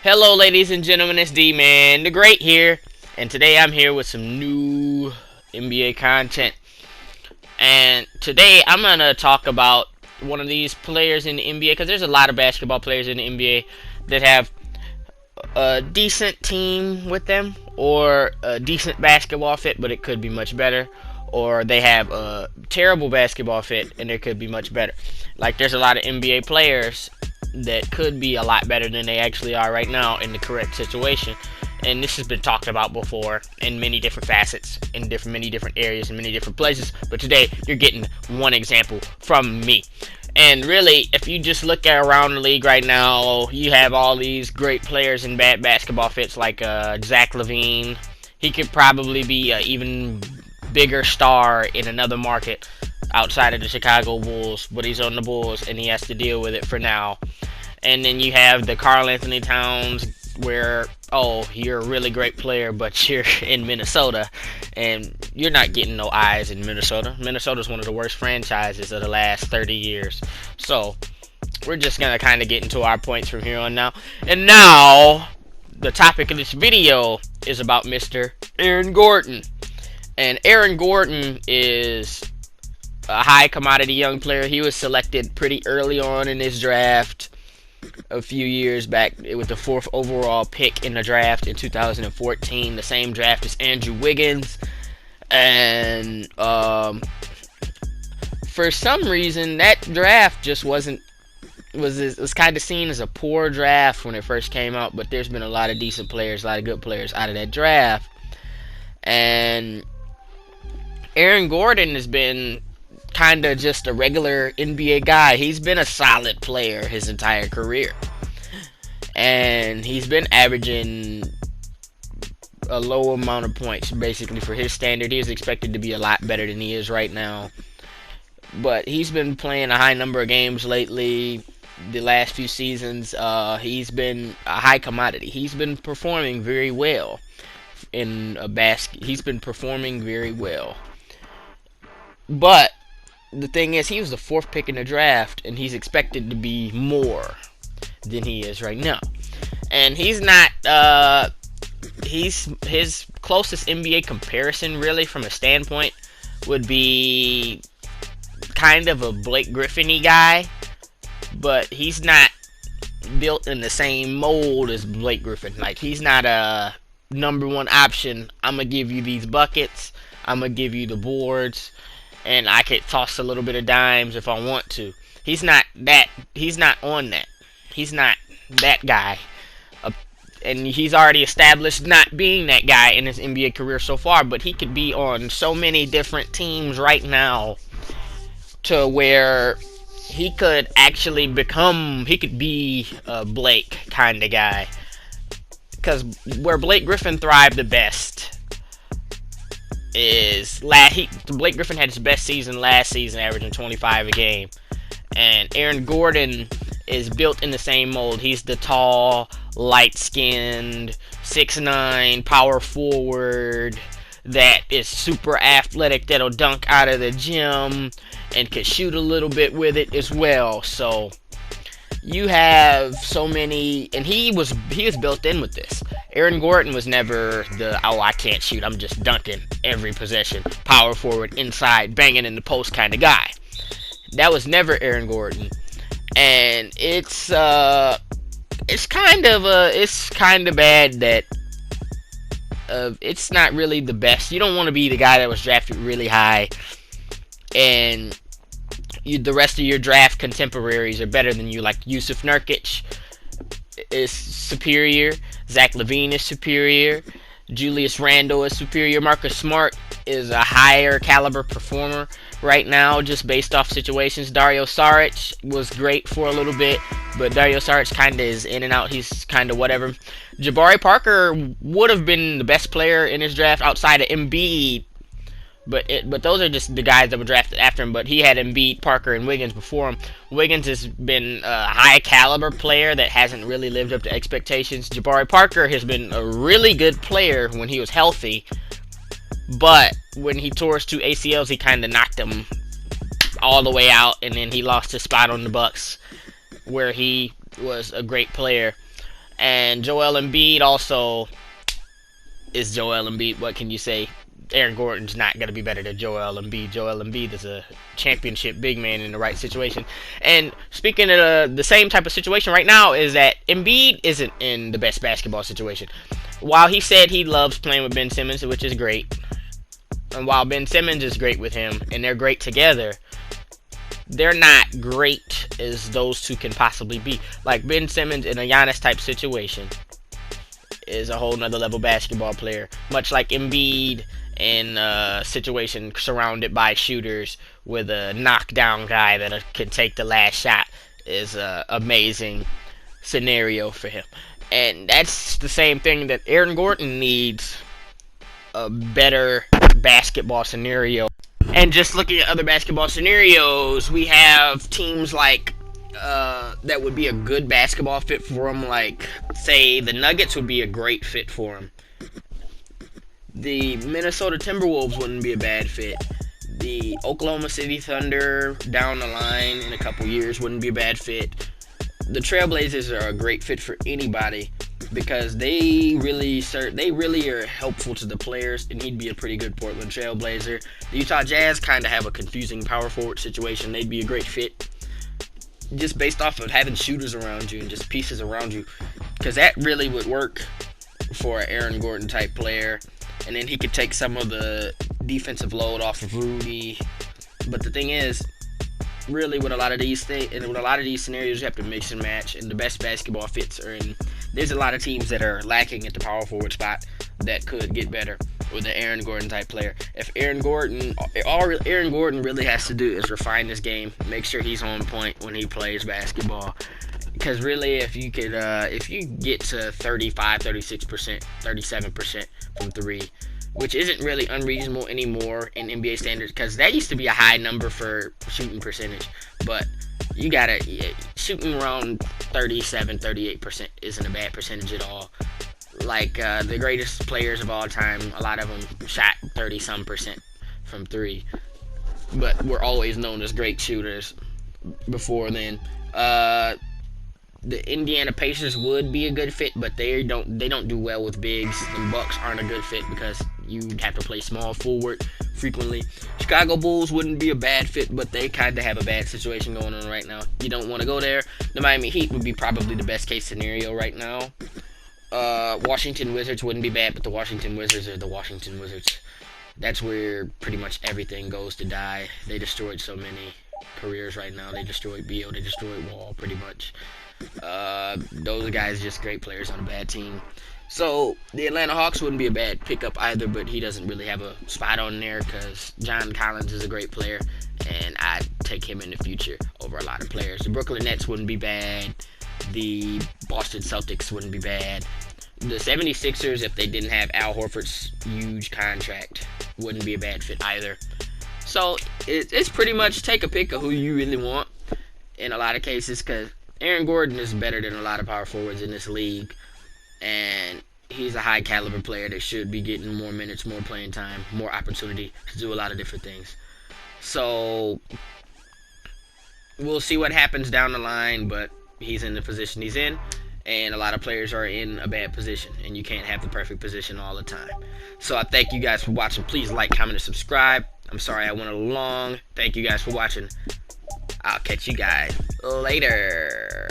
Hello, ladies and gentlemen, it's D-Man, the Great here, and today I'm here with some new NBA content. And today I'm gonna talk about one of these players in the NBA because there's a lot of basketball players in the NBA that have a decent team with them or a decent basketball fit, but it could be much better. Or they have a terrible basketball fit and it could be much better. Like there's a lot of NBA players that could be a lot better than they actually are right now in the correct situation. And this has been talked about before in many different facets, in many different areas, in many different places. But today, you're getting one example from me. And really, if you just look at around the league right now, you have all these great players in bad basketball fits like Zach LaVine. He could probably be an even bigger star in another market outside of the Chicago Bulls, but he's on the Bulls and he has to deal with it for now. And then you have the Karl Anthony Towns where, oh, you're a really great player, but you're in Minnesota and you're not getting no eyes in Minnesota. Minnesota's one of the worst franchises of the last 30 years. So we're just going to kind of get into our points from here on now. And now, the topic of this video is about Mr. Aaron Gordon. And Aaron Gordon is a high commodity young player. He was selected pretty early on in this draft a few years back with the 4th overall pick in the draft in 2014, the same draft as Andrew Wiggins. And for some reason that draft just was kind of seen as a poor draft when it first came out, but there's been a lot of decent players, a lot of good players out of that draft. And Aaron Gordon has been kind of just a regular NBA guy. He's been a solid player his entire career. And he's been averaging a low amount of points, basically, for his standard. He is expected to be a lot better than he is right now. But he's been playing a high number of games lately. The last few seasons, he's been a high commodity. He's been performing very well in a basket. He's been performing very well. But the thing is, he was the 4th pick in the draft, and he's expected to be more than he is right now. And he's not, his closest NBA comparison, really, from a standpoint, would be kind of a Blake Griffin-y guy, but he's not built in the same mold as Blake Griffin. Like, he's not a number one option. I'm going to give you these buckets, I'm going to give you the boards, and I could toss a little bit of dimes if I want to. He's not that. He's not on that. He's not that guy. And he's already established not being that guy in his NBA career so far. But he could be on so many different teams right now to where he could actually become, he could be a Blake kind of guy. Because where Blake Griffin thrived the best is Blake Griffin had his best season last season, averaging 25 a game. And Aaron Gordon is built in the same mold. He's the tall, light-skinned, 6'9", power forward that is super athletic, that'll dunk out of the gym and can shoot a little bit with it as well. So you have so many, and he was built in with this. Aaron Gordon was never the, oh, I can't shoot, I'm just dunking every possession, power forward, inside, banging in the post kind of guy. That was never Aaron Gordon. And it's kind of bad that it's not really the best. You don't want to be the guy that was drafted really high and the rest of your draft contemporaries are better than you. Like Yusuf Nurkic is superior, Zach LaVine is superior, Julius Randle is superior, Marcus Smart is a higher caliber performer right now just based off situations. Dario Saric was great for a little bit, but Dario Saric kind of is in and out. He's kind of whatever. Jabari Parker would have been the best player in his draft outside of Embiid, but those are just the guys that were drafted after him. But he had Embiid, Parker, and Wiggins before him. Wiggins has been a high caliber player that hasn't really lived up to expectations. Jabari Parker has been a really good player when he was healthy, but when he tore his 2 ACLs, he kind of knocked him all the way out, and then he lost his spot on the Bucks, where he was a great player. And Joel Embiid also is Joel Embiid. What can you say? Aaron Gordon's not going to be better than Joel Embiid. Joel Embiid is a championship big man in the right situation. And speaking of the same type of situation right now is that Embiid isn't in the best basketball situation. While he said he loves playing with Ben Simmons, which is great, and while Ben Simmons is great with him, and they're great together, they're not great as those two can possibly be. Like Ben Simmons in a Giannis type situation is a whole nother level basketball player. Much like Embiid in a situation surrounded by shooters with a knockdown guy that can take the last shot is an amazing scenario for him. And that's the same thing that Aaron Gordon needs, a better basketball scenario. And just looking at other basketball scenarios, we have teams like that would be a good basketball fit for him. Like, say, the Nuggets would be a great fit for him. The Minnesota Timberwolves wouldn't be a bad fit. The Oklahoma City Thunder down the line in a couple years wouldn't be a bad fit. The Trailblazers are a great fit for anybody because they really are helpful to the players, and he'd be a pretty good Portland Trailblazer. The Utah Jazz kind of have a confusing power forward situation. They'd be a great fit just based off of having shooters around you and just pieces around you, because that really would work for an Aaron Gordon type player. And then he could take some of the defensive load off of Rudy. But the thing is, really, with a lot of these things and with a lot of these scenarios, you have to mix and match, and the best basketball fits are in. There's a lot of teams that are lacking at the power forward spot that could get better with an Aaron Gordon type player. If Aaron Gordon, all Aaron Gordon really has to do is refine his game, make sure he's on point when he plays basketball. Because really, if you get to 35, 36%, 37% from three, which isn't really unreasonable anymore in NBA standards, because that used to be a high number for shooting percentage, but you gotta shooting around 37, 38% isn't a bad percentage at all. Like the greatest players of all time, a lot of them shot 30-some% from three, but were always known as great shooters before then. The Indiana Pacers would be a good fit, but they don't do well with bigs. The Bucks aren't a good fit because you'd have to play small forward frequently. Chicago Bulls wouldn't be a bad fit, but they kind of have a bad situation going on right now. You don't want to go there. The Miami Heat would be probably the best case scenario right now. Washington Wizards wouldn't be bad, but the Washington Wizards are the Washington Wizards. That's where pretty much everything goes to die. They destroyed so many careers right now. They destroyed Beal. They destroyed Wall pretty much. Those guys are just great players on a bad team. So the Atlanta Hawks wouldn't be a bad pickup either, but he doesn't really have a spot on there because John Collins is a great player, and I'd take him in the future over a lot of players. The Brooklyn Nets wouldn't be bad. The Boston Celtics wouldn't be bad. The 76ers, if they didn't have Al Horford's huge contract, wouldn't be a bad fit either. So it's pretty much take a pick of who you really want in a lot of cases, because Aaron Gordon is better than a lot of power forwards in this league, and he's a high caliber player that should be getting more minutes, more playing time, more opportunity to do a lot of different things. So we'll see what happens down the line, but he's in the position he's in, and a lot of players are in a bad position, and you can't have the perfect position all the time. So I thank you guys for watching. Please like, comment, and subscribe. I'm sorry I went a long. Thank you guys for watching. I'll catch you guys later.